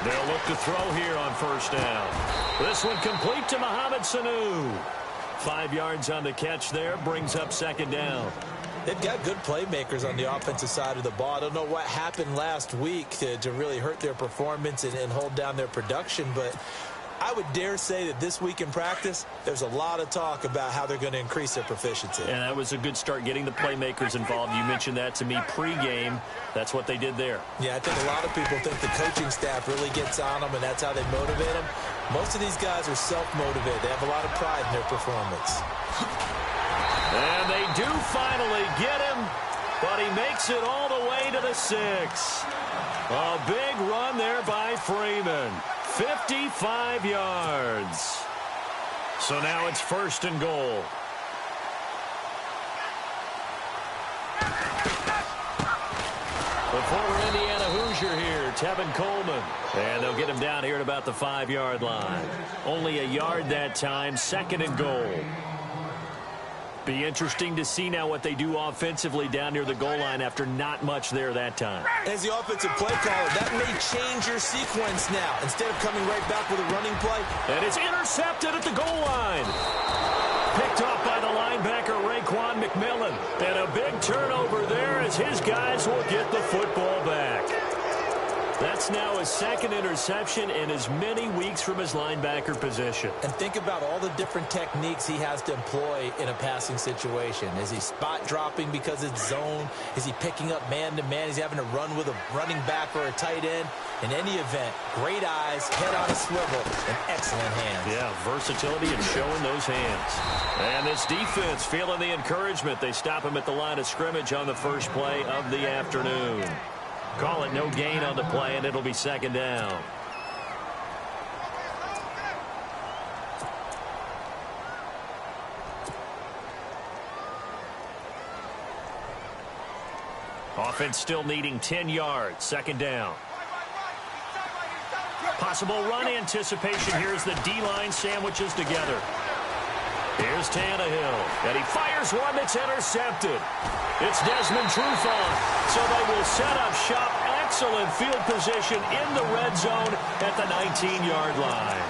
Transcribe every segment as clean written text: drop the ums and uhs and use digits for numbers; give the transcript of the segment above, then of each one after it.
They'll look to throw here on first down. This one complete to Mohamed Sanu. 5 yards on the catch there, brings up second down. They've got good playmakers on the offensive side of the ball. I don't know what happened last week to really hurt their performance and hold down their production, but I would dare say that this week in practice, there's a lot of talk about how they're going to increase their proficiency. And that was a good start, getting the playmakers involved. You mentioned that to me pregame. That's what they did there. Yeah, I think a lot of people think the coaching staff really gets on them, and that's how they motivate them. Most of these guys are self-motivated. They have a lot of pride in their performance. And they do finally get him, but he makes it all the way to the 6. A big run there by Freeman. 55 yards. So now it's first and goal. The former Indiana Hoosier here, Tevin Coleman. And they'll get him down here at about the 5-yard line. Only a yard that time, second and goal. Be interesting to see now what they do offensively down near the goal line after not much there that time. As the offensive play caller, that may change your sequence now. Instead of coming right back with a running play. And it's intercepted at the goal line. Picked off by the linebacker, Raekwon McMillan. And a big turnover there as his guys will get the football back. That's now his second interception in as many weeks from his linebacker position. And think about all the different techniques he has to employ in a passing situation. Is he spot dropping because it's zone? Is he picking up man-to-man? Is he having to run with a running back or a tight end? In any event, great eyes, head on a swivel, and excellent hands. Yeah, versatility and showing those hands. And this defense feeling the encouragement. They stop him at the line of scrimmage on the first play of the afternoon. Call it no gain on the play, and it'll be second down. Offense still needing 10 yards. Second down. Possible run anticipation here as the D-line sandwiches together. Here's Tannehill, and he fires one that's intercepted. It's Desmond Trufant, so they will set up shop. Excellent field position in the red zone at the 19-yard line.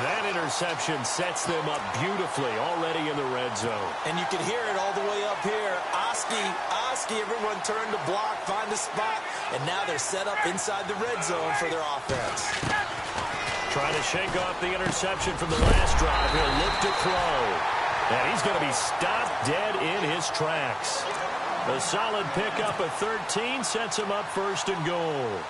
That interception sets them up beautifully already in the red zone. And you can hear it all the way up here. Oski, everyone turned to block, find a spot, and now they're set up inside the red zone for their offense. Trying to shake off the interception from the last drive. He'll look to throw. And he's going to be stopped dead in his tracks. A solid pickup of 13 sets him up first and goal.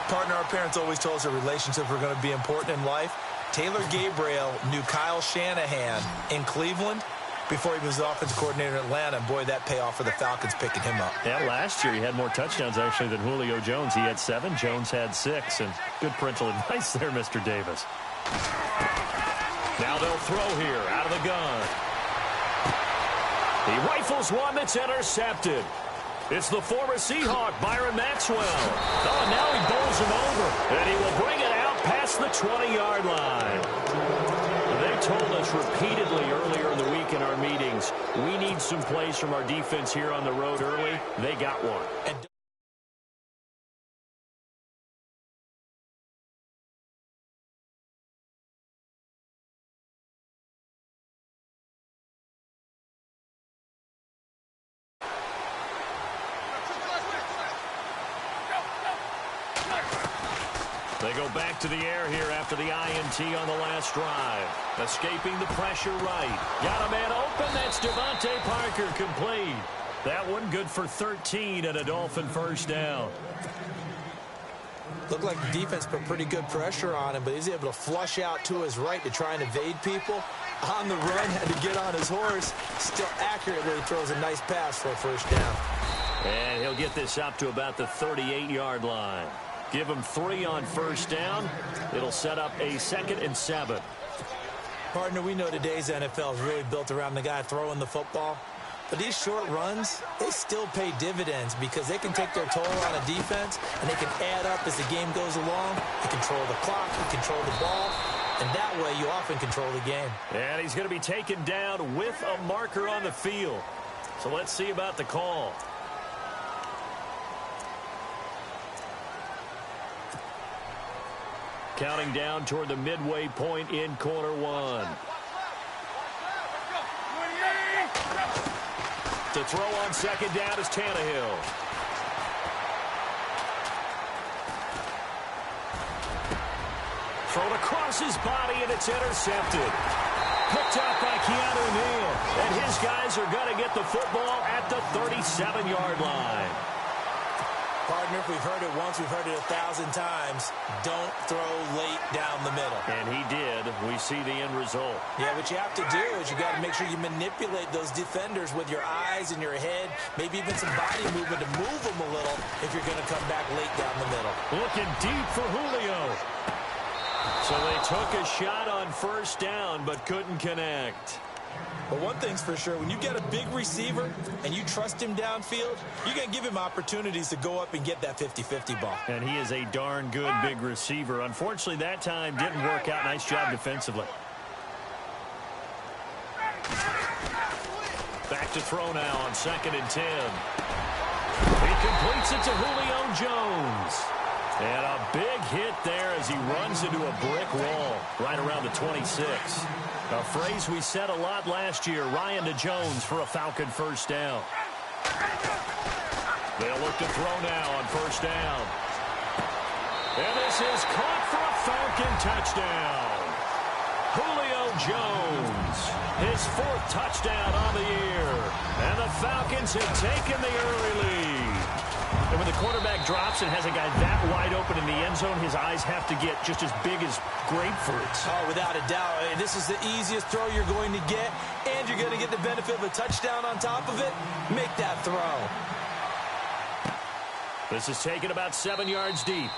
Partner, our parents always told us that relationships were going to be important in life. Taylor Gabriel knew Kyle Shanahan in Cleveland before he was the offensive coordinator in Atlanta. And boy, that payoff for the Falcons picking him up. Yeah, last year he had more touchdowns actually than Julio Jones. He had 7. Jones had 6. And good parental advice there, Mr. Davis. Now they'll throw here out of the gun. He rifles one that's intercepted. It's the former Seahawk, Byron Maxwell. Oh, and now he bowls him over. And he will bring it out past the 20-yard line. They told us repeatedly earlier in the week in our meetings, we need some plays from our defense here on the road early. They got one. They go back to the air here after the INT on the last drive. Escaping the pressure right. Got a man open. That's Devontae Parker complete. That one good for 13 and a Dolphin first down. Looked like the defense put pretty good pressure on him, but he's able to flush out to his right to try and evade people. On the run, had to get on his horse. Still accurately throws a nice pass for a first down. And he'll get this up to about the 38-yard line. Give him 3 on first down. It'll set up a 2nd and 7. Partner, we know today's NFL is really built around the guy throwing the football. But these short runs, they still pay dividends because they can take their toll on a defense, and they can add up as the game goes along. You control the clock, you control the ball, and that way you often control the game. And he's going to be taken down with a marker on the field. So let's see about the call. Counting down toward the midway point in quarter one. To throw on second down is Tannehill. Thrown across his body, and it's intercepted. Picked up by Keanu Neal. And his guys are going to get the football at the 37-yard line. Partner, if we've heard it once, we've heard it 1,000 times. Don't throw late down the middle. And he did. We see the end result. Yeah, what you have to do is you got to make sure you manipulate those defenders with your eyes and your head, maybe even some body movement to move them a little if you're going to come back late down the middle. Looking deep for Julio. So they took a shot on first down but couldn't connect. But one thing's for sure, when you get a big receiver and you trust him downfield, you're going to give him opportunities to go up and get that 50-50 ball. And he is a darn good big receiver. Unfortunately, that time didn't work out. Nice job defensively. Back to throw now on 2nd and 10. He completes it to Julio Jones. And a big hit there as he runs into a brick wall right around the 26. A phrase we said a lot last year, Ryan to Jones for a Falcon first down. They'll look to throw now on first down. And this is caught for a Falcon touchdown. Julio Jones, his 4th touchdown on the year. And the Falcons have taken the early lead. And when the quarterback drops and has a guy that wide open in the end zone, his eyes have to get just as big as grapefruits. Oh, without a doubt. This is the easiest throw you're going to get, and you're going to get the benefit of a touchdown on top of it. Make that throw. This is taken about 7 yards deep.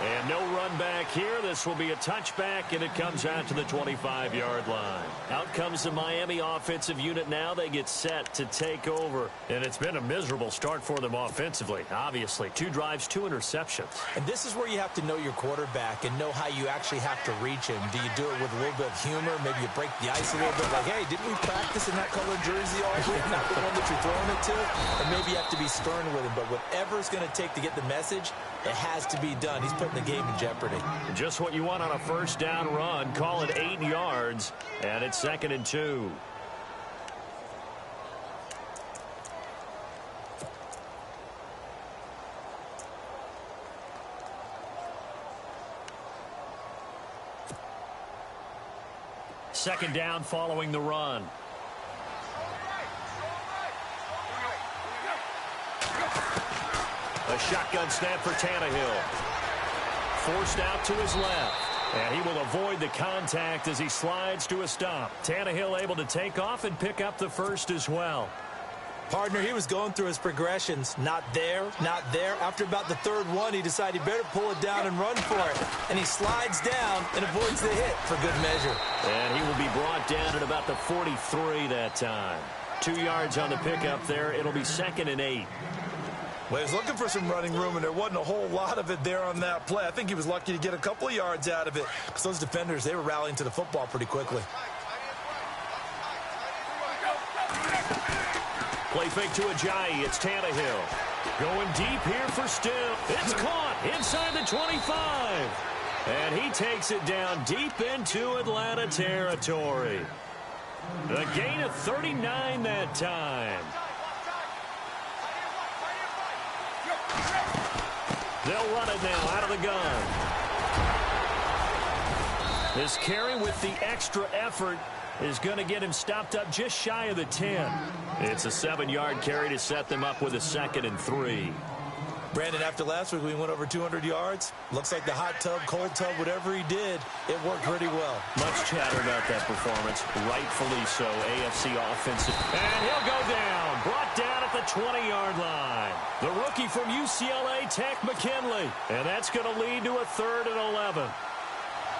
And no run back here. This will be a touchback, and it comes out to the 25-yard line. Out comes the Miami offensive unit now. They get set to take over. And it's been a miserable start for them offensively, obviously. 2 drives, 2 interceptions. And this is where you have to know your quarterback and know how you actually have to reach him. Do you do it with a little bit of humor? Maybe you break the ice a little bit. Like, hey, didn't we practice in that colored jersey all week? Not the one that you're throwing it to? And maybe you have to be stern with him. But whatever it's going to take to get the message, it has to be done. He's putting the game in jeopardy. Just what you want on a first down run. Call it 8 yards, and it's 2nd and 2. Second down following the run. A shotgun snap for Tannehill. Forced out to his left. And he will avoid the contact as he slides to a stop. Tannehill able to take off and pick up the first as well. Partner, he was going through his progressions. Not there, not there. After about the 3rd one, he decided he better pull it down and run for it. And he slides down and avoids the hit for good measure. And he will be brought down at about the 43 that time. 2 yards on the pickup there. It'll be 2nd and 8. Well, he was looking for some running room, and there wasn't a whole lot of it there on that play. I think he was lucky to get a couple of yards out of it because those defenders, they were rallying to the football pretty quickly. Play fake to Ajayi. It's Tannehill. Going deep here for Still. It's caught inside the 25. And he takes it down deep into Atlanta territory. The gain of 39 that time. They'll run it now out of the gun. This carry with the extra effort is going to get him stopped up just shy of the 10. It's a 7-yard carry to set them up with a 2nd and 3. Brandon, after last week we went over 200 yards. Looks like the hot tub, cold tub, whatever he did, it worked pretty well. Much chatter about that performance. Rightfully so. AFC offensive. And he'll go down. Brought down at the 20-yard line. The rookie from UCLA, Tech McKinley. And that's going to lead to a 3rd and 11.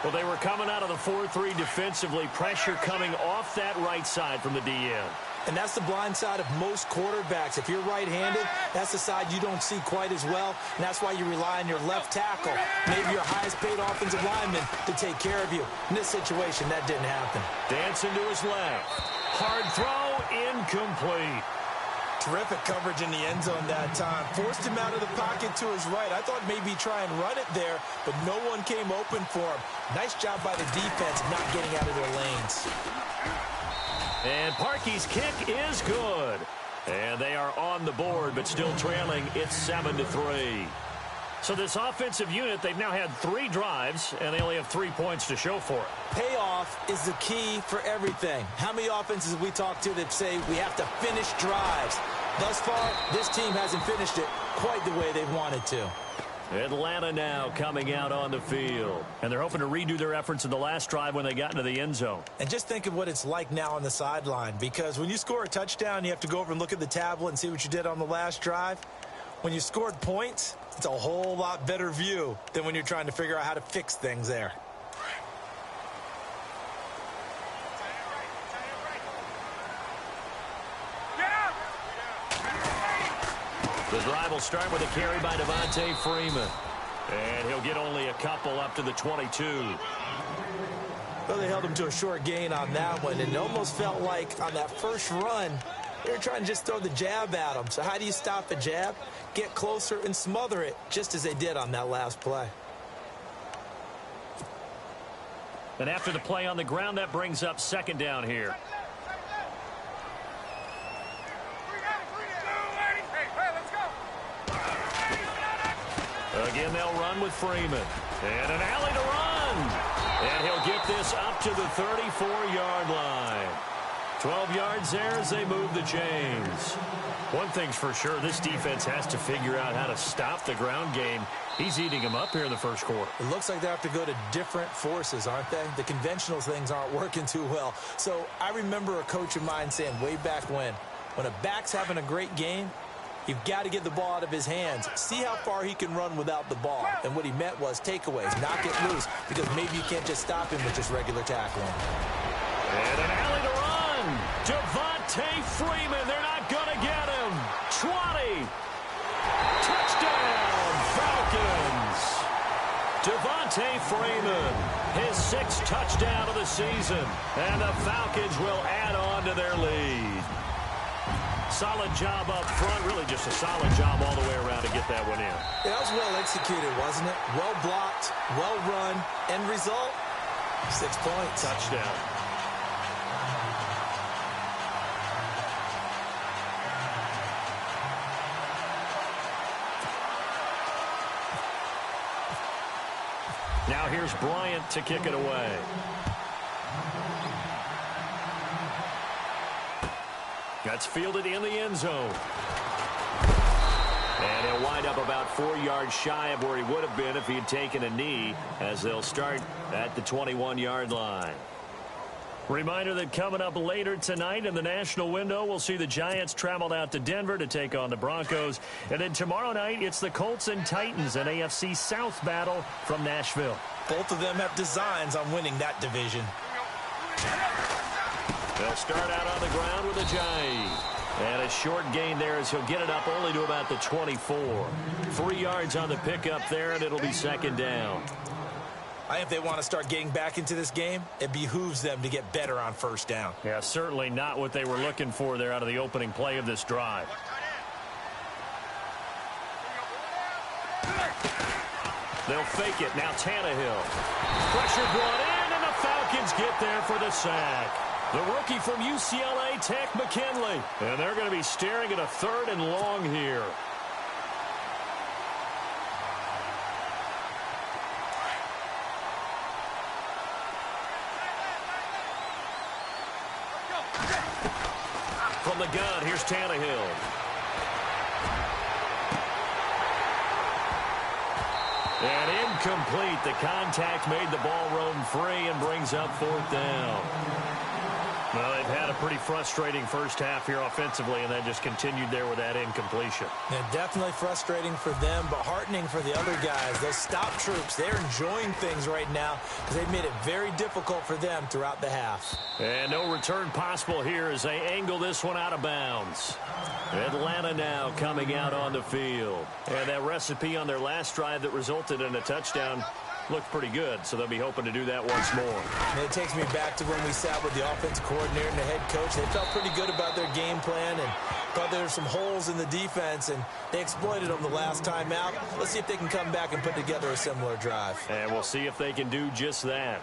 Well, they were coming out of the 4-3 defensively. Pressure coming off that right side from the DN. And that's the blind side of most quarterbacks. If you're right-handed, that's the side you don't see quite as well. And that's why you rely on your left tackle, maybe your highest-paid offensive lineman, to take care of you. In this situation, that didn't happen. Dancing to his left. Hard throw, incomplete. Terrific coverage in the end zone that time. Forced him out of the pocket to his right. I thought maybe try and run it there, but no one came open for him. Nice job by the defense not getting out of their lanes. And Parkey's kick is good. And they are on the board, but still trailing. It's 7-3. So this offensive unit, they've now had 3 drives, and they only have 3 points to show for it. Payoff is the key for everything. How many offenses have we talked to that say we have to finish drives? Thus far, this team hasn't finished it quite the way they've wanted to. Atlanta now coming out on the field. And they're hoping to redo their efforts in the last drive when they got into the end zone. And just think of what it's like now on the sideline, because when you score a touchdown, you have to go over and look at the tablet and see what you did on the last drive. When you scored points, it's a whole lot better view than when you're trying to figure out how to fix things there. The drive will start with a carry by Devontae Freeman. And he'll get only a couple up to the 22. Well, they held him to a short gain on that one, and it almost felt like on that first run, they were trying to just throw the jab at him. So how do you stop a jab? Get closer and smother it, just as they did on that last play. And after the play on the ground, that brings up second down here. Again, they'll run with Freeman. And an alley to run. And he'll get this up to the 34-yard line. 12 yards there as they move the chains. One thing's for sure, this defense has to figure out how to stop the ground game. He's eating them up here in the first quarter. It looks like they have to go to different forces, aren't they? The conventional things aren't working too well. So I remember a coach of mine saying way back when a back's having a great game, you've got to get the ball out of his hands. See how far he can run without the ball. And what he meant was takeaways, not get loose, because maybe you can't just stop him with just regular tackling. And an alley to run. Devontae Freeman. They're not going to get him. 20. Touchdown, Falcons. Devontae Freeman, his 6th touchdown of the season. And the Falcons will add on to their lead. Solid job up front, really just a solid job all the way around to get that one in. Yeah, that was well executed, wasn't it? Well blocked, well run. End result, 6 points. Touchdown. Now here's Bryant to kick it away. That's fielded in the end zone. And he'll wind up about 4 yards shy of where he would have been if he had taken a knee, as they'll start at the 21-yard line. Reminder that coming up later tonight in the national window, we'll see the Giants travel out to Denver to take on the Broncos. And then tomorrow night, it's the Colts and Titans, an AFC South battle from Nashville. Both of them have designs on winning that division. They'll start out on the ground with a Giant. And a short gain there as he'll get it up only to about the 24. 3 yards on the pickup there, and it'll be second down. I think if they want to start getting back into this game, it behooves them to get better on first down. Yeah, certainly not what they were looking for there out of the opening play of this drive. They'll fake it. Now Tannehill. Pressure brought in, and the Falcons get there for the sack. The rookie from UCLA, Tech McKinley. And they're going to be staring at a 3rd and long here. From the gun, here's Tannehill. And incomplete. The contact made the ball roam free and brings up 4th down. Well, they've had a pretty frustrating first half here offensively, and then just continued there with that incompletion. Yeah, definitely frustrating for them, but heartening for the other guys. Those stop troops, they're enjoying things right now because they've made it very difficult for them throughout the half. And no return possible here as they angle this one out of bounds. Atlanta now coming out on the field. And that recipe on their last drive that resulted in a touchdown looked pretty good, so they'll be hoping to do that once more. And it takes me back to when we sat with the offensive coordinator and the head coach. They felt pretty good about their game plan and thought there were some holes in the defense, and they exploited them the last time out. Let's see if they can come back and put together a similar drive. And we'll see if they can do just that.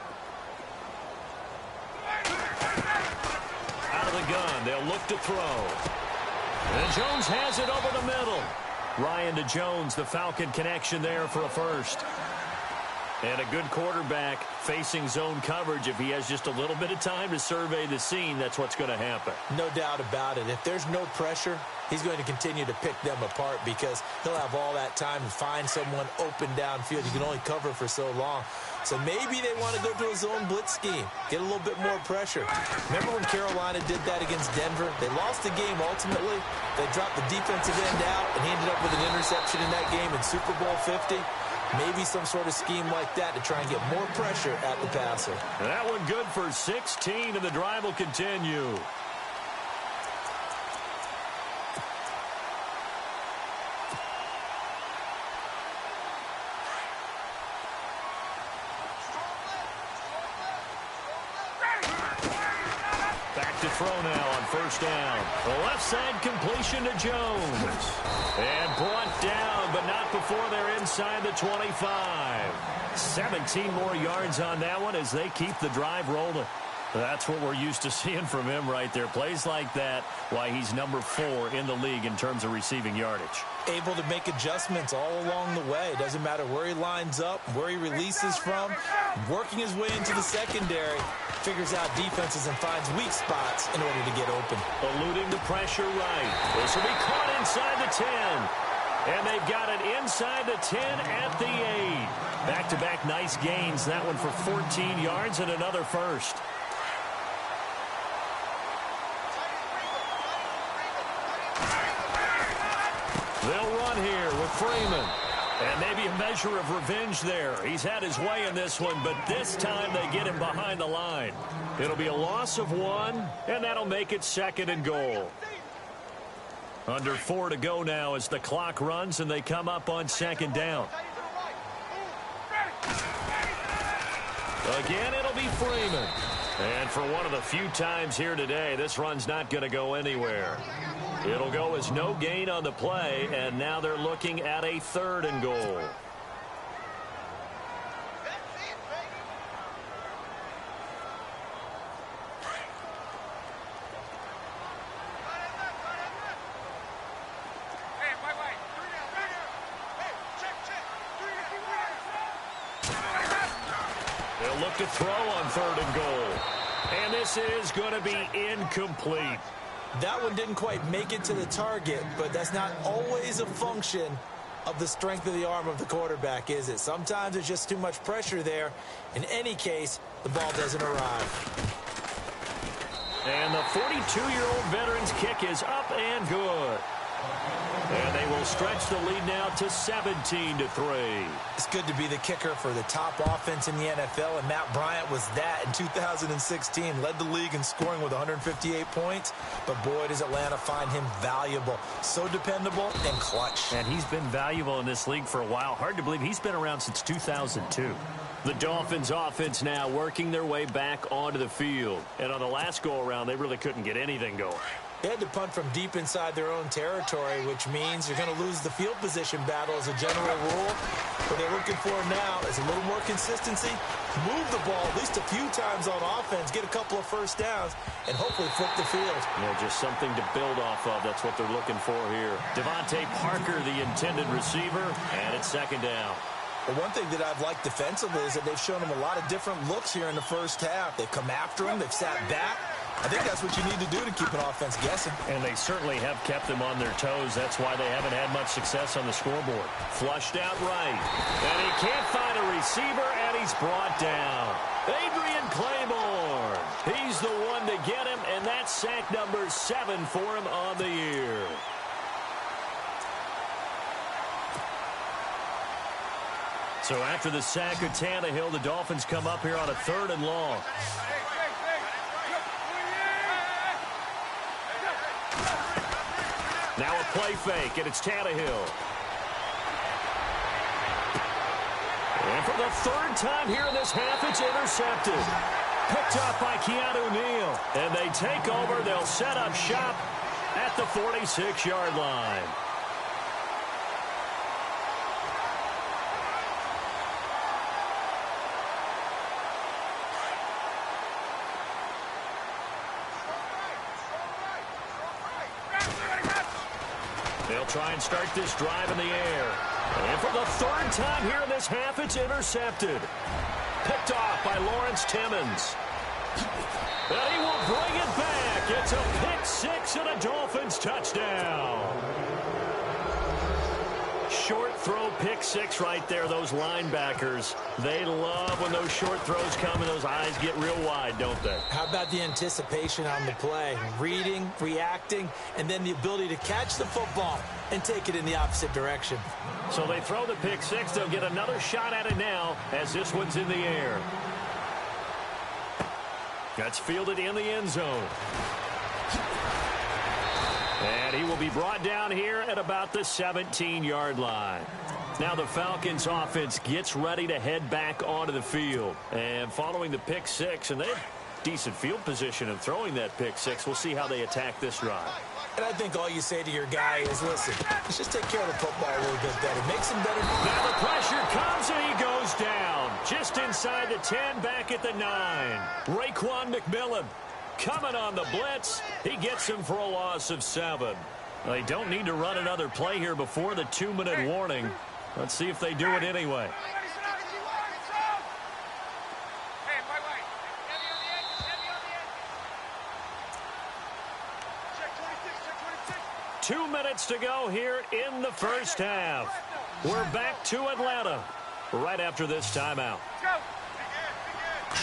Out of the gun, they'll look to throw. And Jones has it over the middle. Ryan to Jones, the Falcon connection there for a first. And a good quarterback facing zone coverage. If he has just a little bit of time to survey the scene, that's what's going to happen. No doubt about it. If there's no pressure, he's going to continue to pick them apart because he'll have all that time to find someone open downfield. You can only cover for so long. So maybe they want to go to a zone blitz scheme, get a little bit more pressure. Remember when Carolina did that against Denver? They lost the game ultimately. They dropped the defensive end out, and he ended up with an interception in that game in Super Bowl 50. Maybe some sort of scheme like that to try and get more pressure at the passer. That one good for 16, and the drive will continue. Back to throw now on first down. The left side completion to Jones. And brought down, but not before they're inside the 25. 17 more yards on that one as they keep the drive rolling. That's what we're used to seeing from him right there. Plays like that, why he's number 4 in the league in terms of receiving yardage. Able to make adjustments all along the way. Doesn't matter where he lines up, where he releases from. Working his way into the secondary. Figures out defenses and finds weak spots in order to get open. Eluding the pressure right. This will be caught inside the 10. And they've got it inside the 10 at the 8. Back-to-back nice gains. That one for 14 yards and another first. They'll run here with Freeman. And maybe a measure of revenge there. He's had his way in this one, but this time they get him behind the line. It'll be a loss of 1, and that'll make it 2nd and goal. Under 4 to go now as the clock runs, and they come up on 2nd down. Again, it'll be Freeman. And for one of the few times here today, this run's not going to go anywhere. It'll go as no gain on the play, and now they're looking at a 3rd and goal. They'll look to throw on 3rd and goal. And this is going to be incomplete. That one didn't quite make it to the target, but that's not always a function of the strength of the arm of the quarterback, is it? Sometimes there's just too much pressure there. In any case, the ball doesn't arrive. And the 42-year-old veteran's kick is up and good. And they will stretch the lead now to 17-3. It's good to be the kicker for the top offense in the NFL, and Matt Bryant was that in 2016. Led the league in scoring with 158 points, but boy, does Atlanta find him valuable. So dependable and clutch. And he's been valuable in this league for a while. Hard to believe he's been around since 2002. The Dolphins offense now working their way back onto the field. And on the last go-around, they really couldn't get anything going. They had to punt from deep inside their own territory, which means you're going to lose the field position battle as a general rule. What they're looking for now is a little more consistency, move the ball at least a few times on offense, get a couple of first downs, and hopefully flip the field. Yeah, just something to build off of. That's what they're looking for here. Devontae Parker, the intended receiver, and it's 2nd down. Well, one thing that I've liked defensively is that they've shown him a lot of different looks here in the first half. They've come after him. They've sat back. I think that's what you need to do to keep an offense guessing. And they certainly have kept them on their toes. That's why they haven't had much success on the scoreboard. Flushed out right. And he can't find a receiver, and he's brought down. Adrian Claiborne. He's the one to get him, and that's sack number 7 for him on the year. So after the sack of Tannehill, the Dolphins come up here on a 3rd and long. Now a play fake, and it's Tannehill. And from for the third time here in this half, it's intercepted. Picked up by Keanu Neal. And they take over. They'll set up shop at the 46-yard line. They'll try and start this drive in the air. And for the third time here in this half, it's intercepted. Picked off by Lawrence Timmons. And he will bring it back. It's a pick six and a Dolphins touchdown. Short throw pick six right there. Those linebackers, they love when those short throws come and those eyes get real wide, don't they? How about the anticipation on the play? Reading, reacting, and then the ability to catch the football and take it in the opposite direction. So they throw the pick six. They'll get another shot at it now as this one's in the air. That's fielded in the end zone. And he will be brought down here at about the 17-yard line. Now the Falcons offense gets ready to head back onto the field. And following the pick six, and they have decent field position in throwing that pick six. We'll see how they attack this drive. And I think all you say to your guy is, listen, let's just take care of the football a little bit better. Makes him better. Now the pressure comes and he goes down. Just inside the 10, back at the 9. Raekwon McMillan coming on the blitz. He gets him for a loss of 7. They don't need to run another play here before the 2-minute warning. Let's see if they do it anyway. 2 minutes to go here in the first half. We're back to Atlanta right after this timeout.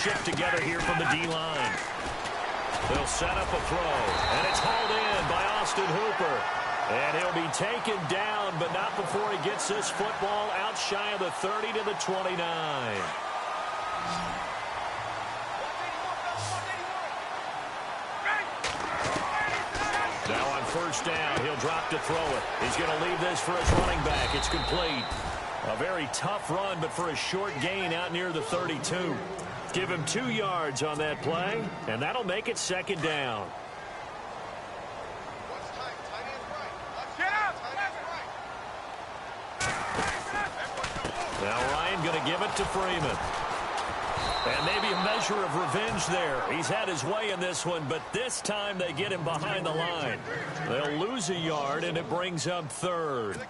Shift together here from the D-line. They'll set up a throw, and it's hauled in by Austin Hooper. And he'll be taken down, but not before he gets this football out shy of the 30 to the 29. Now on first down, he'll drop to throw it. He's going to leave this for his running back. It's complete. A very tough run, but for a short gain out near the 32. Give him 2 yards on that play, and that'll make it second down. Now Ryan going to give it to Freeman. And maybe a measure of revenge there. He's had his way in this one, but this time they get him behind the line. They'll lose a yard, and it brings up third.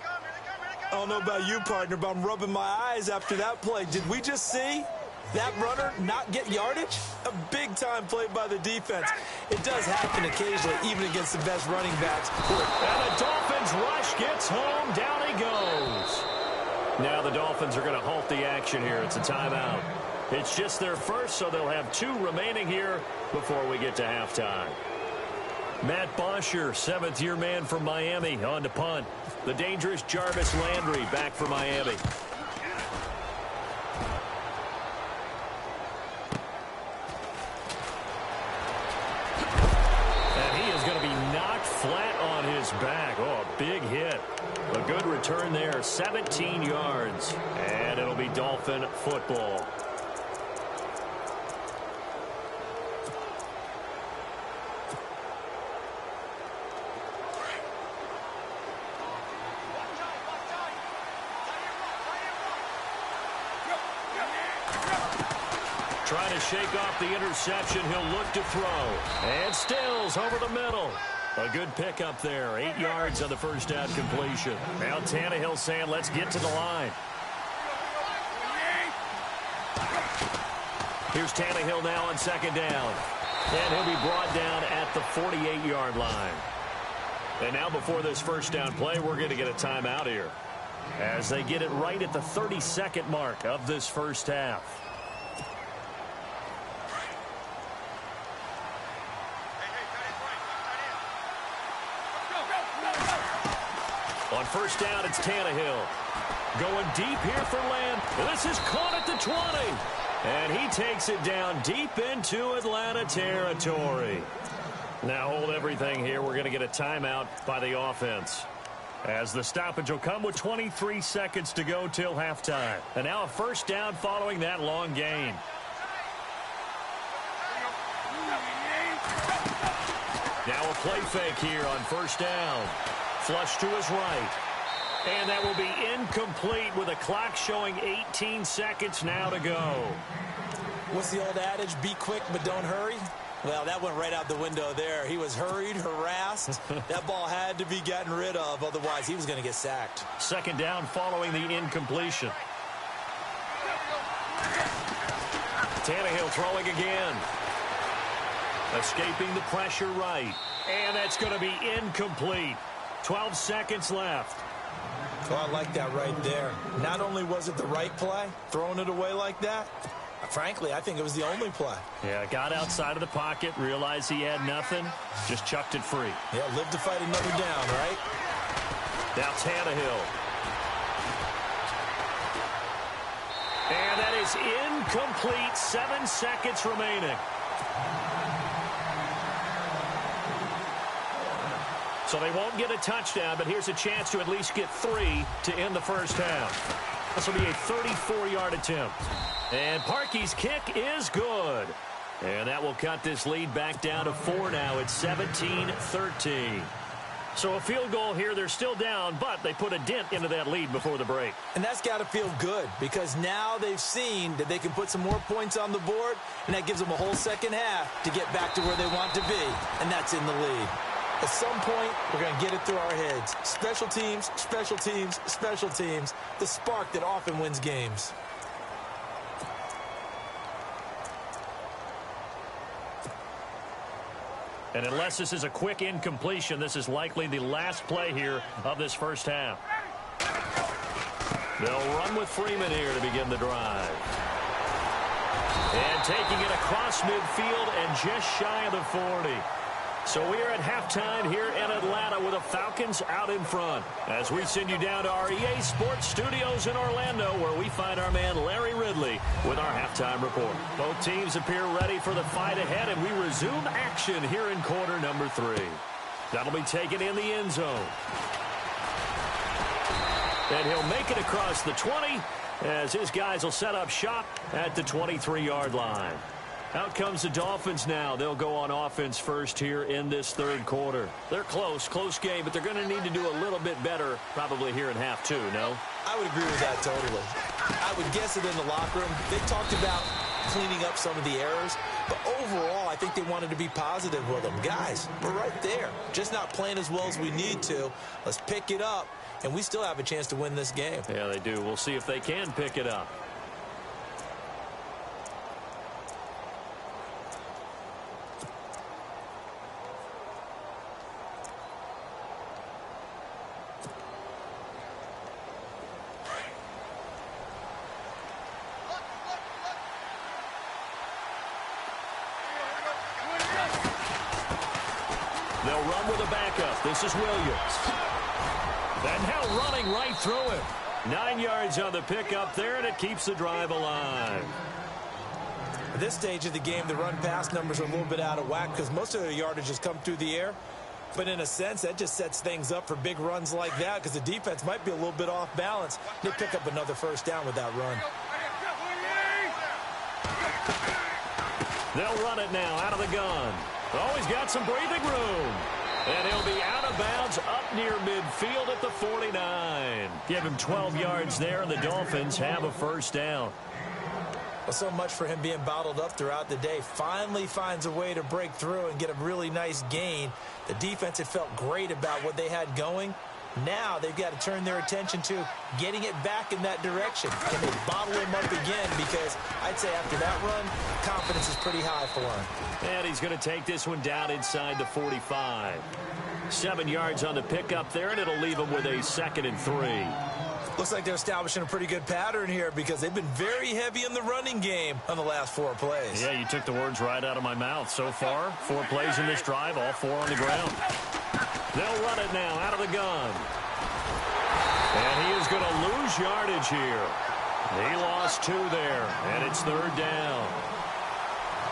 I don't know about you, partner, but I'm rubbing my eyes after that play. Did we just see that runner not get yardage? A big-time play by the defense. It does happen occasionally, even against the best running backs. And the Dolphins rush gets home. Down he goes. Now the Dolphins are going to halt the action here. It's a timeout. It's just their first, so they'll have 2 remaining here before we get to halftime. Matt Bosher, 7th-year man from Miami, on to punt. The dangerous Jarvis Landry back for Miami. And he is going to be knocked flat on his back. Oh, a big hit. A good return there, 17 yards. And it'll be Dolphin football. Trying to shake off the interception. He'll look to throw. And Stills over the middle. A good pickup there. 8 yards on the first down completion. Now Tannehill saying, let's get to the line. Here's Tannehill now on second down. And he'll be brought down at the 48-yard line. And now before this first down play, we're going to get a timeout here, as they get it right at the 32nd mark of this first half. On first down, it's Tannehill. Going deep here for Lamb. This is caught at the 20. And he takes it down deep into Atlanta territory. Now hold everything here. We're going to get a timeout by the offense. As the stoppage will come with 23 seconds to go till halftime. And now a first down following that long gain. Now a play fake here on first down. Flush to his right. And that will be incomplete with a clock showing 18 seconds now to go. What's the old adage? Be quick, but don't hurry. Well, that went right out the window there. He was hurried, harassed. That ball had to be gotten rid of. Otherwise, he was going to get sacked. Second down following the incompletion. Tannehill throwing again. Escaping the pressure right. And that's going to be incomplete. 12 seconds left. Oh, I like that right there. Not only was it the right play, throwing it away like that, frankly, I think it was the only play. Yeah, got outside of the pocket, realized he had nothing, just chucked it free. Yeah, live to fight another down, right? Now Tannehill. And that is incomplete. 7 seconds remaining. So they won't get a touchdown, but here's a chance to at least get 3 to end the first half. This will be a 34-yard attempt. And Parkey's kick is good. And that will cut this lead back down to 4 now. It's 17-13. So a field goal here. They're still down, but they put a dent into that lead before the break. And that's got to feel good because now they've seen that they can put some more points on the board, and that gives them a whole second half to get back to where they want to be, and that's in the lead. At some point, we're going to get it through our heads. Special teams, special teams, special teams. The spark that often wins games. And unless this is a quick incompletion, this is likely the last play here of this first half. They'll run with Freeman here to begin the drive. And taking it across midfield and just shy of the 40. So we are at halftime here in Atlanta with the Falcons out in front. As we send you down to our EA Sports Studios in Orlando, where we find our man Larry Ridley with our halftime report. Both teams appear ready for the fight ahead, and we resume action here in quarter number 3. That'll be taken in the end zone. And he'll make it across the 20 as his guys will set up shop at the 23-yard line. Out comes the Dolphins now. They'll go on offense first here in this third quarter. They're close game, but they're going to need to do a little bit better probably here in half 2, no? I would agree with that totally. I would guess it in the locker room. They talked about cleaning up some of the errors, but overall, I think they wanted to be positive with them. Guys, we're right there. Just not playing as well as we need to. Let's pick it up, and we still have a chance to win this game. Yeah, they do. We'll see if they can pick it up. They'll run with a backup. This is Williams. And now running right through him. 9 yards on the pickup there, and it keeps the drive alive. At this stage of the game, the run-pass numbers are a little bit out of whack because most of their yardage has come through the air. But in a sense, that just sets things up for big runs like that because the defense might be a little bit off balance. They pick up another first down with that run. They'll run it now out of the gun. Oh, he's got some breathing room. And he'll be out of bounds up near midfield at the 49. Give him 12 yards there, and the Dolphins have a first down. Well, so much for him being bottled up throughout the day. Finally finds a way to break through and get a really nice gain. The defense had felt great about what they had going. Now they've got to turn their attention to getting it back in that direction. Can they bottle him up again? Because I'd say after that run, confidence is pretty high for him. And he's going to take this one down inside the 45. 7 yards on the pickup there, and it'll leave him with a 2nd and 3. Looks like they're establishing a pretty good pattern here because they've been very heavy in the running game on the last 4 plays. Yeah, you took the words right out of my mouth. So far, 4 plays in this drive, all 4 on the ground. They'll run it now out of the gun. And he is going to lose yardage here. He lost 2 there, and it's 3rd down.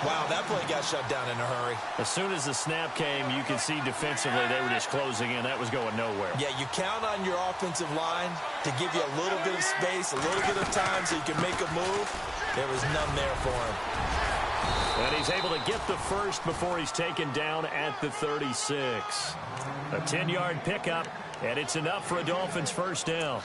Wow, that play got shut down in a hurry. As soon as the snap came, you could see defensively they were just closing in. That was going nowhere. Yeah, you count on your offensive line to give you a little bit of space, a little bit of time so you can make a move. There was none there for him. And he's able to get the first before he's taken down at the 36. A 10-yard pickup, and it's enough for a Dolphins first down.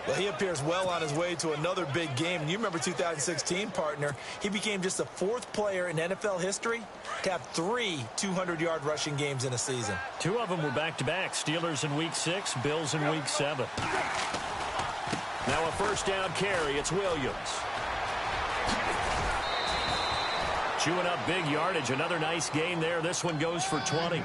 Well, he appears well on his way to another big game. And you remember 2016, partner, he became just the 4th player in NFL history to have 3 200-yard rushing games in a season. 2 of them were back-to-back. Steelers in Week 6, Bills in Week 7. Now a first down carry. It's Williams. Chewing up big yardage. Another nice gain there. This one goes for 20.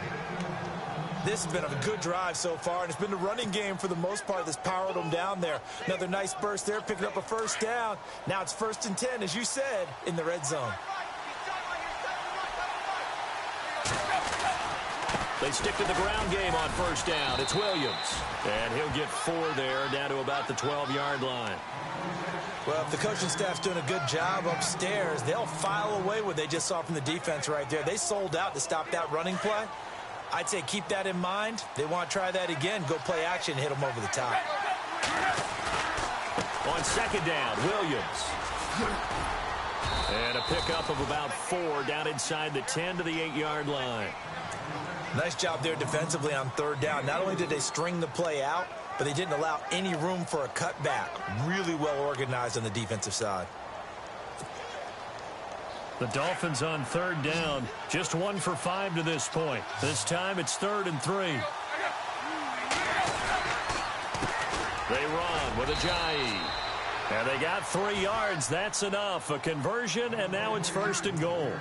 This has been a good drive so far, and it's been the running game for the most part that's powered them down there. Another nice burst there, picking up a first down. Now it's 1st and 10, as you said, in the red zone. They stick to the ground game on first down. It's Williams. And he'll get 4 there, down to about the 12-yard line. Well, if the coaching staff's doing a good job upstairs, they'll file away what they just saw from the defense right there. They sold out to stop that running play. I'd say keep that in mind. They want to try that again. Go play action, hit them over the top. On second down, Williams. And a pickup of about 4 down inside the 10 to the 8-yard line. Nice job there defensively on 3rd down. Not only did they string the play out, but they didn't allow any room for a cutback. Really well organized on the defensive side. The Dolphins on 3rd down, just 1 for 5 to this point. This time it's 3rd and 3. They run with Ajayi. And they got 3 yards. That's enough. A conversion, and now it's 1st and goal.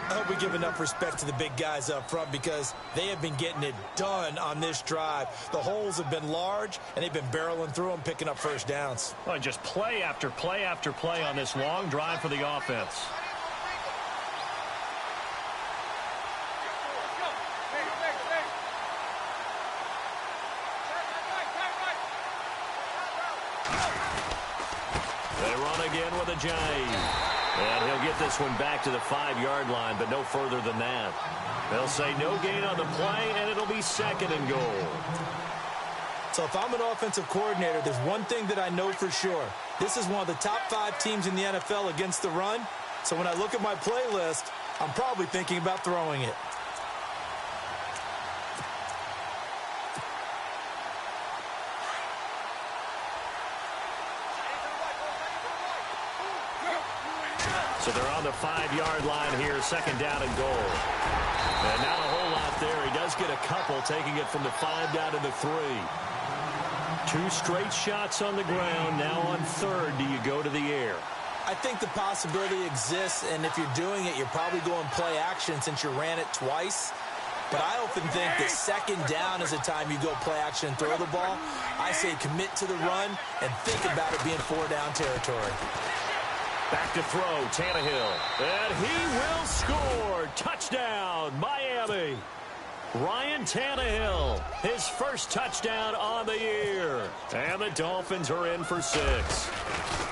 I hope we give enough respect to the big guys up front because they have been getting it done on this drive. The holes have been large, and they've been barreling through them, picking up first downs. Well, just play after play after play on this long drive for the offense. They run again with Ajayi. And he'll get this one back to the 5-yard line, but no further than that. They'll say no gain on the play, and it'll be 2nd and goal. So if I'm an offensive coordinator, there's one thing that I know for sure. This is one of the top 5 teams in the NFL against the run. So when I look at my playlist, I'm probably thinking about throwing it. So they're on the 5-yard line here, 2nd down and goal. And not a whole lot there. He does get a couple, taking it from the 5 down to the 3. 2 straight shots on the ground. Now on 3rd, do you go to the air? I think the possibility exists, and if you're doing it, you're probably going play action since you ran it twice. But I often think that 2nd down is the time you go play action and throw the ball. I say commit to the run and think about it being 4-down territory. Back to throw, Tannehill. And he will score. Touchdown, Miami. Ryan Tannehill, his first touchdown on the year. And the Dolphins are in for 6.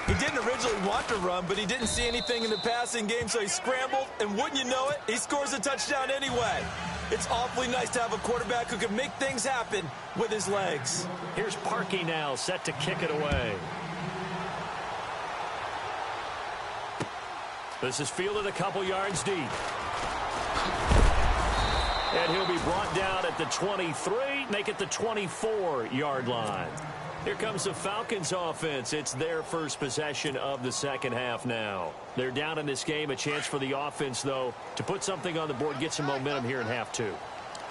He didn't originally want to run, but he didn't see anything in the passing game, so he scrambled, and wouldn't you know it, he scores a touchdown anyway. It's awfully nice to have a quarterback who can make things happen with his legs. Here's Parkey now, set to kick it away. This is fielded a couple yards deep. And he'll be brought down at the 23, make it the 24-yard line. Here comes the Falcons offense. It's their first possession of the second half now. They're down in this game. A chance for the offense, though, to put something on the board, get some momentum here in half 2.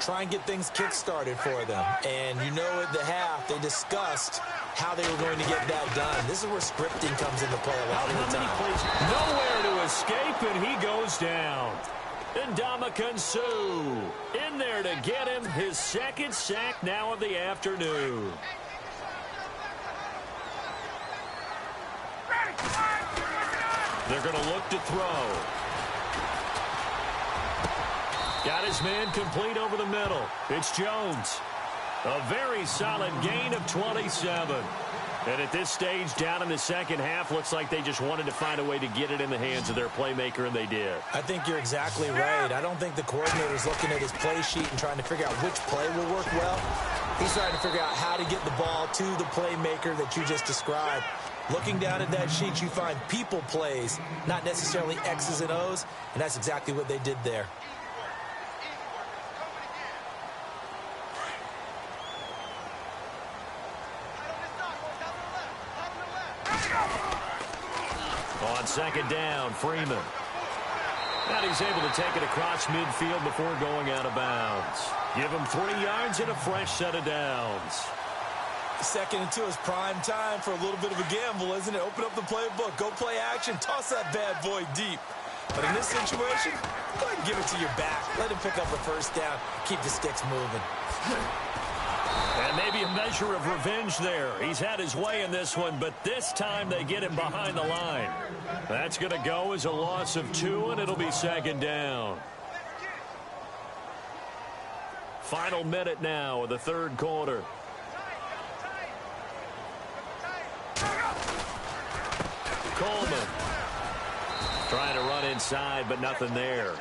Try and get things kick-started for them. And you know at the half, they discussed how they were going to get that done. This is where scripting comes into play a lot of the time. Nowhere to escape, and he goes down. Ndamukong Suh in there to get him his 2nd sack now of the afternoon. They're going to look to throw. Got his man complete over the middle. It's Jones. A very solid gain of 27. And at this stage, down in the second half, looks like they just wanted to find a way to get it in the hands of their playmaker, and they did. I think you're exactly right. I don't think the coordinator's looking at his play sheet and trying to figure out which play will work well. He's trying to figure out how to get the ball to the playmaker that you just described. Looking down at that sheet, you find people plays, not necessarily X's and O's, and that's exactly what they did there. On second down, Freeman. And he's able to take it across midfield before going out of bounds. Give him 3 yards and a fresh set of downs. Second and 2 is prime time for a little bit of a gamble, isn't it? Open up the playbook, go play action, toss that bad boy deep. But in this situation, go ahead and give it to your back. Let him pick up a first down, keep the sticks moving. And maybe a measure of revenge there. He's had his way in this one, but this time they get him behind the line. That's going to go as a loss of 2, and it'll be second down. Final minute now of the third quarter. Coleman trying to run inside, but nothing there.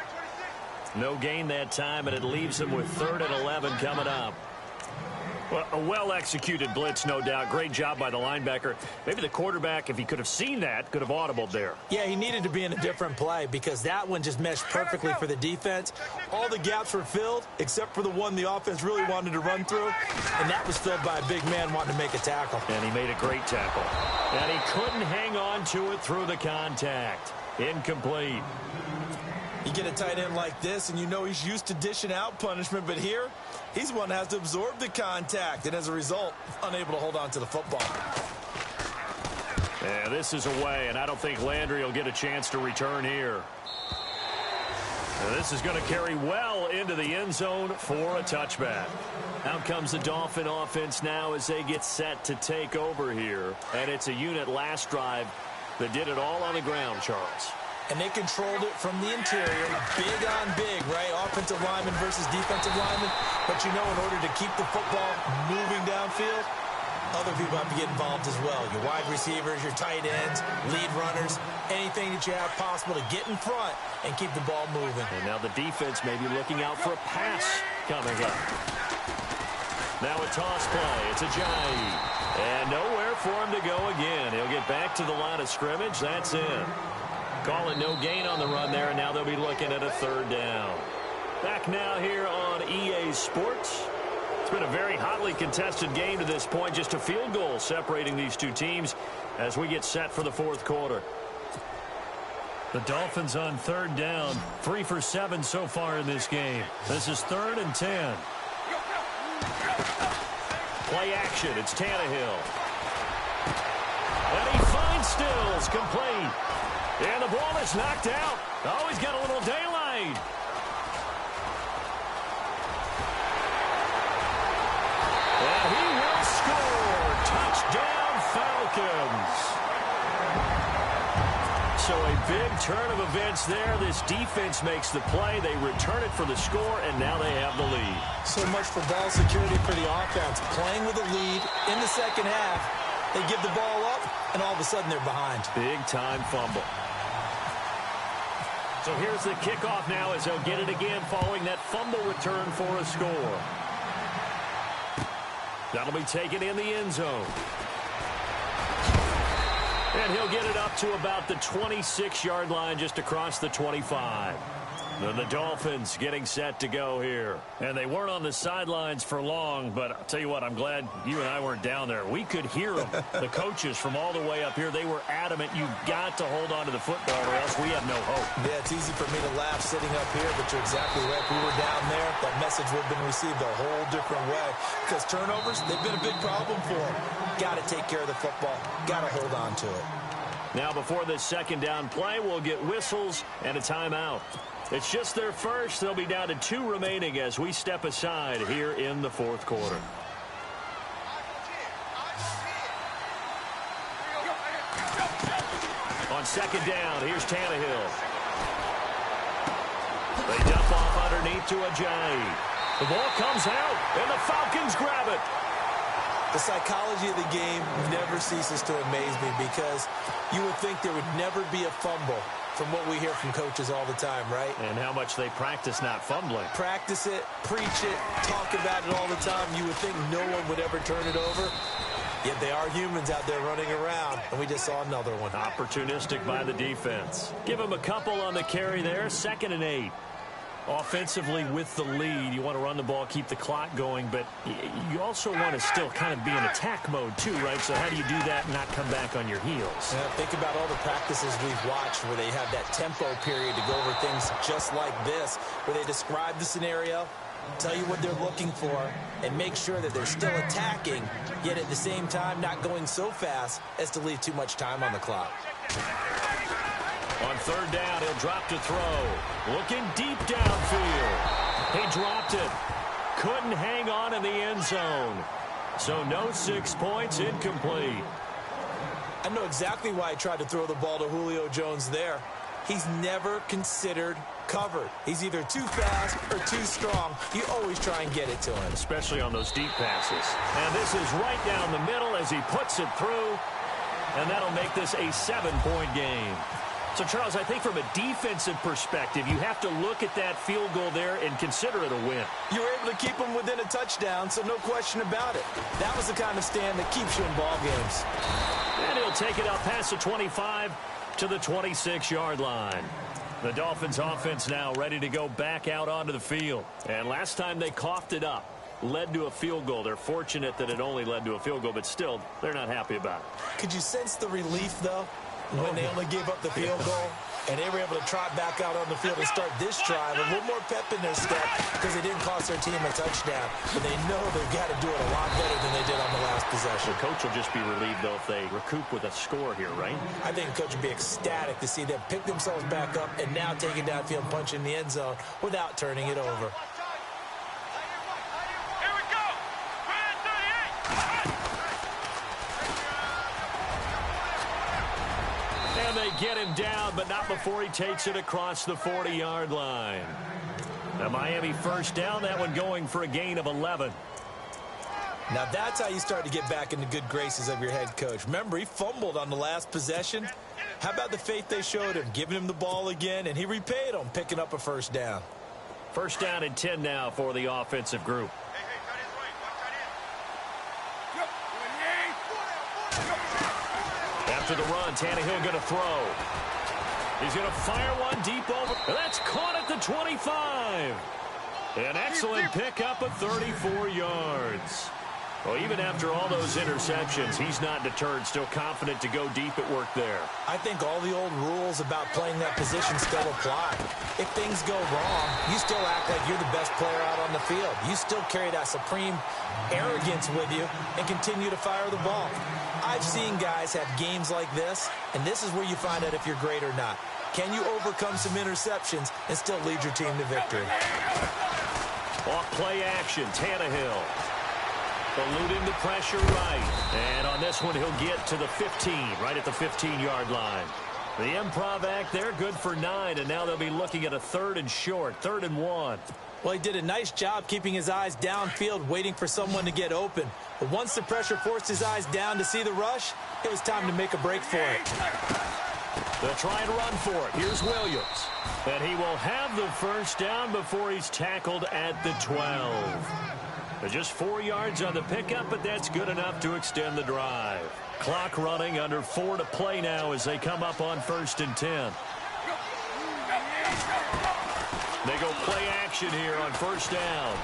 No gain that time, and it leaves him with 3rd and 11 coming up. Well, a well-executed blitz, no doubt. Great job by the linebacker. Maybe the quarterback, if he could have seen that, could have audibled there. Yeah, he needed to be in a different play because that one just meshed perfectly for the defense. All the gaps were filled except for the one the offense really wanted to run through, and that was filled by a big man wanting to make a tackle. And he made a great tackle. And he couldn't hang on to it through the contact. Incomplete. You get a tight end like this, and you know he's used to dishing out punishment, but here, he's one that has to absorb the contact, and as a result, unable to hold on to the football. Yeah, this is away, and I don't think Landry will get a chance to return here. Now, this is going to carry well into the end zone for a touchback. Out comes the Dolphin offense now as they get set to take over here. And it's a unit last drive that did it all on the ground, Charles. And they controlled it from the interior, big on big, right? Offensive lineman versus defensive lineman. But you know, in order to keep the football moving downfield, other people have to get involved as well. Your wide receivers, your tight ends, lead runners, anything that you have possible to get in front and keep the ball moving. And now the defense may be looking out for a pass coming up. Now a toss play. It's Ajayi. And nowhere for him to go again. He'll get back to the line of scrimmage. That's it. Call it no gain on the run there, and now they'll be looking at a 3rd down. Back now here on EA Sports. It's been a very hotly contested game to this point. Just a field goal separating these two teams as we get set for the 4th quarter. The Dolphins on 3rd down. 3 for 7 so far in this game. This is 3rd and 10. Play action. It's Tannehill. And he finds Stills complete. And the ball is knocked out. Oh, he's got a little daylight. And he will score. Touchdown, Falcons. So a big turn of events there. This defense makes the play. They return it for the score, and now they have the lead. So much for ball security for the offense. Playing with a lead in the second half. They give the ball up, and all of a sudden they're behind. Big-time fumble. So here's the kickoff now as they'll get it again following that fumble return for a score. That'll be taken in the end zone. And he'll get it up to about the 26-yard line just across the 25. Then the Dolphins getting set to go here. And they weren't on the sidelines for long, but I'll tell you what, I'm glad you and I weren't down there. We could hear them, the coaches from all the way up here. They were adamant, you've got to hold on to the football or else we have no hope. Yeah, it's easy for me to laugh sitting up here, but you're exactly right. If we were down there, that message would have been received a whole different way. Because turnovers, they've been a big problem for them. Got to take care of the football. Got to hold on to it. Now before this second down play, we'll get whistles and a timeout. It's just their first. They'll be down to 2 remaining as we step aside here in the 4th quarter. On second down, here's Tannehill. They dump off underneath to Ajayi. The ball comes out, and the Falcons grab it. The psychology of the game never ceases to amaze me because you would think there would never be a fumble from what we hear from coaches all the time, right? And how much they practice not fumbling. Practice it, preach it, talk about it all the time. You would think no one would ever turn it over. Yet they are humans out there running around, and we just saw another one. Opportunistic by the defense. Give them a couple on the carry there, 2nd and 8. Offensively with the lead, you want to run the ball, keep the clock going, but you also want to still kind of be in attack mode too, right? So how do you do that and not come back on your heels? Yeah, think about all the practices we've watched where they have that tempo period to go over things just like this, where they describe the scenario, tell you what they're looking for, and make sure that they're still attacking, yet at the same time not going so fast as to leave too much time on the clock. On 3rd down, he'll drop to throw. Looking deep downfield. He dropped it. Couldn't hang on in the end zone. So no 6 points, incomplete. I know exactly why I tried to throw the ball to Julio Jones there. He's never considered covered. He's either too fast or too strong. You always try and get it to him. Especially on those deep passes. And this is right down the middle as he puts it through. And that'll make this a 7-point game. So, Charles, I think from a defensive perspective, you have to look at that field goal there and consider it a win. You were able to keep them within a touchdown, so no question about it. That was the kind of stand that keeps you in ball games. And he'll take it out past the 25 to the 26-yard line. The Dolphins offense now ready to go back out onto the field. And last time they coughed it up, led to a field goal. They're fortunate that it only led to a field goal, but still, they're not happy about it. Could you sense the relief, though, when they only gave up the field goal and they were able to trot back out on the field and start this drive a little more pep in their step because it didn't cost their team a touchdown, but they know they've got to do it a lot better than they did on the last possession. The coach will just be relieved, though, if they recoup with a score here, right? I think the coach would be ecstatic to see them pick themselves back up and now take it downfield, punch in the end zone without turning it over. And they get him down, but not before he takes it across the 40-yard line. The Miami 1st down, that one going for a gain of 11. Now that's how you start to get back in the good graces of your head coach. Remember, he fumbled on the last possession. How about the faith they showed him, giving him the ball again, and he repaid them, picking up a 1st down. 1st down and 10 now for the offensive group. After the run, Tannehill going to throw. He's going to fire one deep over. That's caught at the 25. An excellent pickup of 34 yards. Well, even after all those interceptions, he's not deterred, still confident to go deep at work there. I think all the old rules about playing that position still apply. If things go wrong, you still act like you're the best player out on the field. You still carry that supreme arrogance with you and continue to fire the ball. I've seen guys have games like this, and this is where you find out if you're great or not. Can you overcome some interceptions and still lead your team to victory? Off play action, Tannehill. Eluding the pressure right. And on this one, he'll get to the 15, right at the 15-yard line. The improv act there, good for 9, and now they'll be looking at a 3rd and short, 3rd and 1. Well, he did a nice job keeping his eyes downfield, waiting for someone to get open. But once the pressure forced his eyes down to see the rush, it was time to make a break for it. They'll try and run for it. Here's Williams. And he will have the 1st down before he's tackled at the 12. Just 4 yards on the pickup, but that's good enough to extend the drive. Clock running, under 4 to play now as they come up on 1st and 10. They go play action here on 1st down.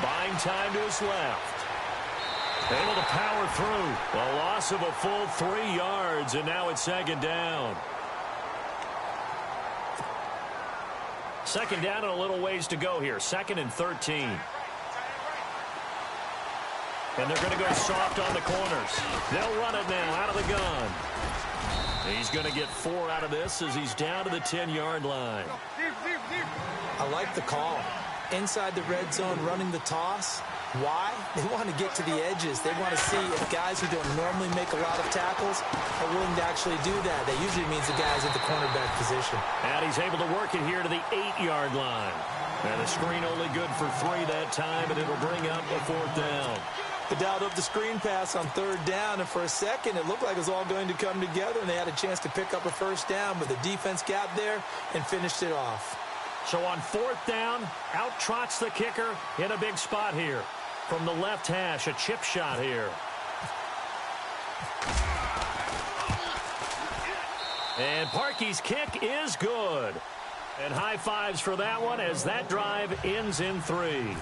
Buying time to his left. Able to power through. A loss of a full 3 yards, and now it's 2nd down. 2nd down and a little ways to go here. 2nd and 13. And they're going to go soft on the corners. They'll run it now out of the gun. He's going to get 4 out of this as he's down to the 10-yard line. I like the call. Inside the red zone, running the toss. Why? They want to get to the edges. They want to see if guys who don't normally make a lot of tackles are willing to actually do that. That usually means the guy's at the cornerback position. And he's able to work it here to the 8-yard line. And the screen only good for 3 that time, and it'll bring up a 4th down. They dialed up the screen pass on third down, and for a second, it looked like it was all going to come together, and they had a chance to pick up a first down, but the defense got there and finished it off. So on fourth down, out trots the kicker in a big spot here. From the left hash, a chip shot here. And Parkey's kick is good. And high fives for that one as that drive ends in 3.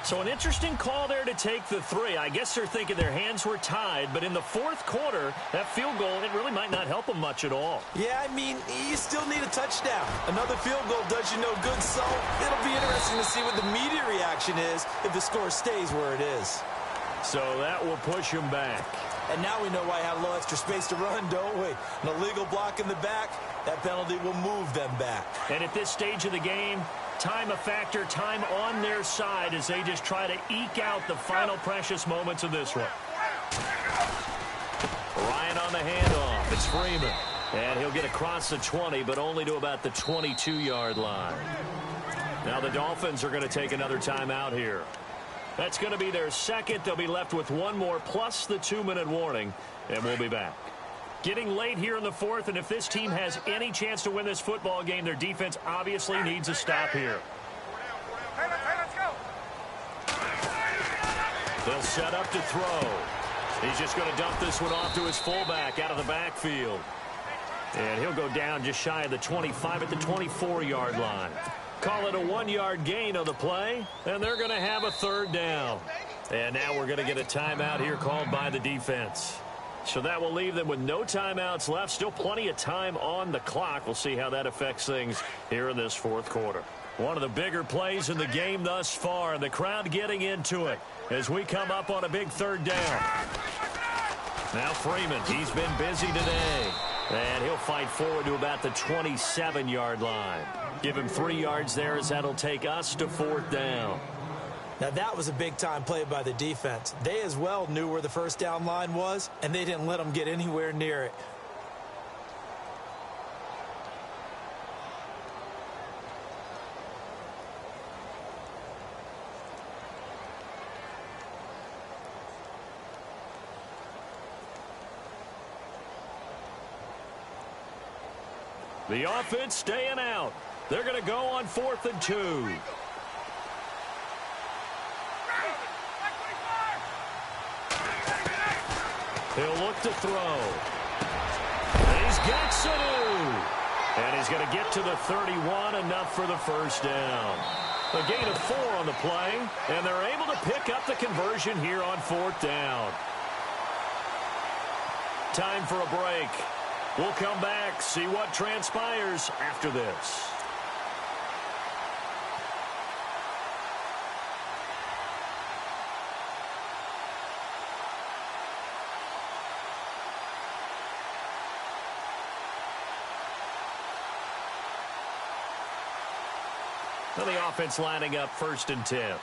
So an interesting call there to take the 3. I guess they're thinking their hands were tied, but in the fourth quarter, that field goal, it really might not help them much at all. Yeah, I mean, you still need a touchdown. Another field goal does you no good, so it'll be interesting to see what the media reaction is if the score stays where it is. So that will push him back. And now we know why I have a little extra space to run, don't we? An illegal block in the back, that penalty will move them back. And at this stage of the game, time a factor, time on their side as they just try to eke out the final precious moments of this one. Ryan on the handoff. It's Freeman. And he'll get across the 20, but only to about the 22-yard line. Now the Dolphins are going to take another timeout here. That's going to be their second. They'll be left with one more plus the 2-minute warning, and we'll be back. Getting late here in the fourth, and if this team has any chance to win this football game, their defense obviously needs a stop here. They'll set up to throw. He's just going to dump this one off to his fullback out of the backfield. And he'll go down just shy of the 25 at the 24-yard line. Call it a 1-yard gain on the play, and they're going to have a third down. And now we're going to get a timeout here called by the defense. So that will leave them with no timeouts left. Still plenty of time on the clock. We'll see how that affects things here in this fourth quarter. One of the bigger plays in the game thus far. The crowd getting into it as we come up on a big third down. Now Freeman, he's been busy today. And he'll fight forward to about the 27-yard line. Give him 3 yards there as that'll take us to fourth down. Now, that was a big-time play by the defense. They as well knew where the first down line was, and they didn't let them get anywhere near it. The offense staying out. They're going to go on 4th and 2. He'll look to throw. He's got Sanu. And he's going to get to the 31, enough for the first down. A gain of 4 on the play, and they're able to pick up the conversion here on 4th down. Time for a break. We'll come back, see what transpires after this. Now the offense lining up 1st and 10.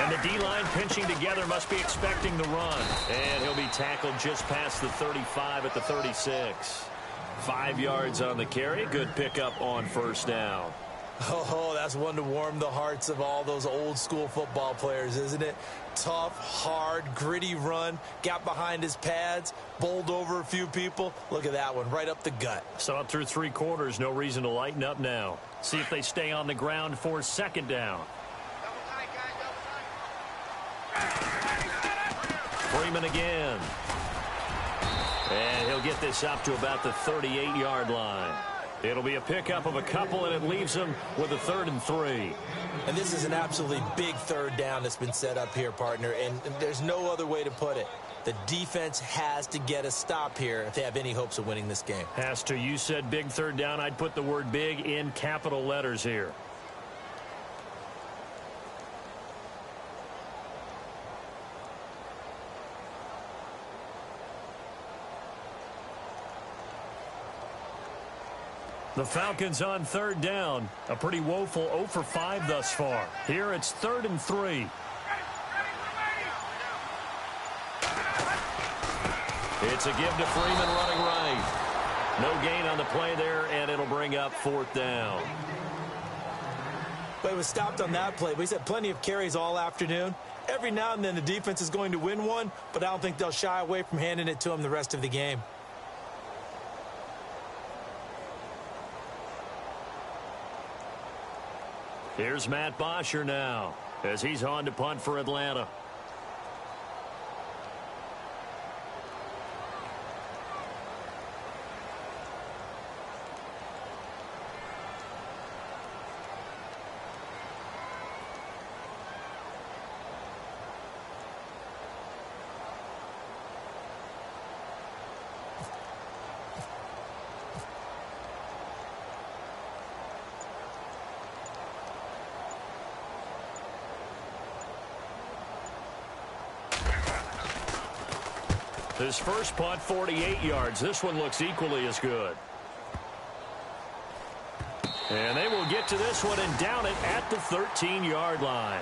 And the D-line pinching together, must be expecting the run. And he'll be tackled just past the 35 at the 36. 5 yards on the carry. Good pickup on 1st down. Oh, that's one to warm the hearts of all those old-school football players, isn't it? Tough, hard, gritty run. Got behind his pads, bowled over a few people. Look at that one, right up the gut. So up through 3 quarters, no reason to lighten up now. See if they stay on the ground for 2nd down. Freeman again. And he'll get this up to about the 38-yard line. It'll be a pickup of a couple, and it leaves them with a 3rd and 3. And this is an absolutely big third down that's been set up here, partner, and there's no other way to put it. The defense has to get a stop here if they have any hopes of winning this game. Has to. You said big third down. I'd put the word big in capital letters here. The Falcons on 3rd down. A pretty woeful 0 for 5 thus far. Here it's 3rd and 3. It's a give to Freeman running right. No gain on the play there, and it'll bring up 4th down. But it was stopped on that play. But he's had plenty of carries all afternoon. Every now and then the defense is going to win one, but I don't think they'll shy away from handing it to him the rest of the game. Here's Matt Bosher now as he's on to punt for Atlanta. His first punt, 48 yards. This one looks equally as good. And they will get to this one and down it at the 13-yard line.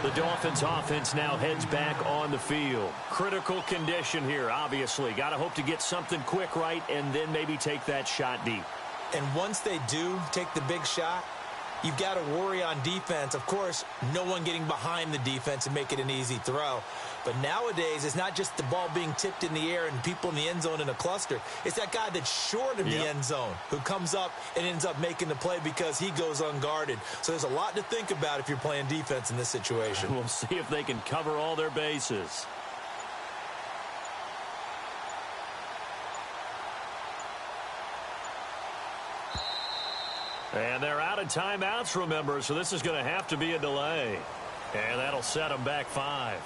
The Dolphins offense now heads back on the field. Critical condition here, obviously. Got to hope to get something quick right and then maybe take that shot deep. And once they do take the big shot, you've got to worry on defense. Of course, no one getting behind the defense and make it an easy throw. But nowadays, it's not just the ball being tipped in the air and people in the end zone in a cluster. It's that guy that's short of the end zone who comes up and ends up making the play because he goes unguarded. So there's a lot to think about if you're playing defense in this situation. We'll see if they can cover all their bases. And they're out of timeouts, remember, so this is going to have to be a delay. And that'll set them back 5.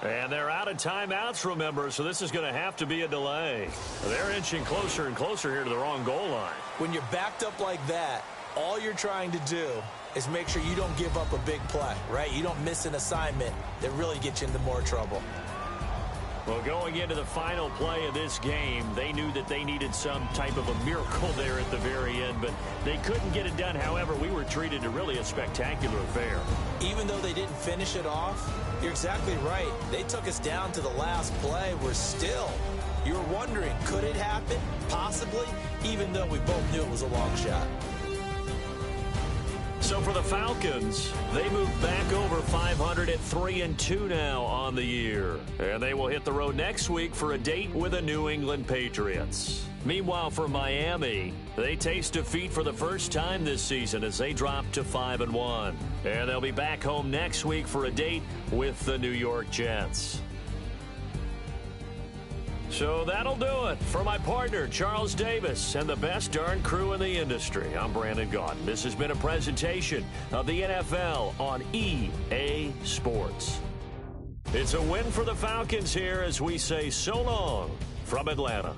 And they're out of timeouts, remember, so this is going to have to be a delay. They're inching closer and closer here to the wrong goal line. When you're backed up like that, all you're trying to do is make sure you don't give up a big play, right? You don't miss an assignment that really gets you into more trouble. Well, going into the final play of this game, they knew that they needed some type of a miracle there at the very end, but they couldn't get it done. However, we were treated to really a spectacular affair. Even though they didn't finish it off, you're exactly right. They took us down to the last play. You were wondering, could it happen? Possibly, even though we both knew it was a long shot. So for the Falcons, they move back over 500 at 3-2 now on the year. And they will hit the road next week for a date with the New England Patriots. Meanwhile, for Miami, they taste defeat for the first time this season as they drop to 5-1. And they'll be back home next week for a date with the New York Jets. So that'll do it. For my partner, Charles Davis, and the best darn crew in the industry, I'm Brandon Gaudin. This has been a presentation of the NFL on EA Sports. It's a win for the Falcons here as we say so long from Atlanta.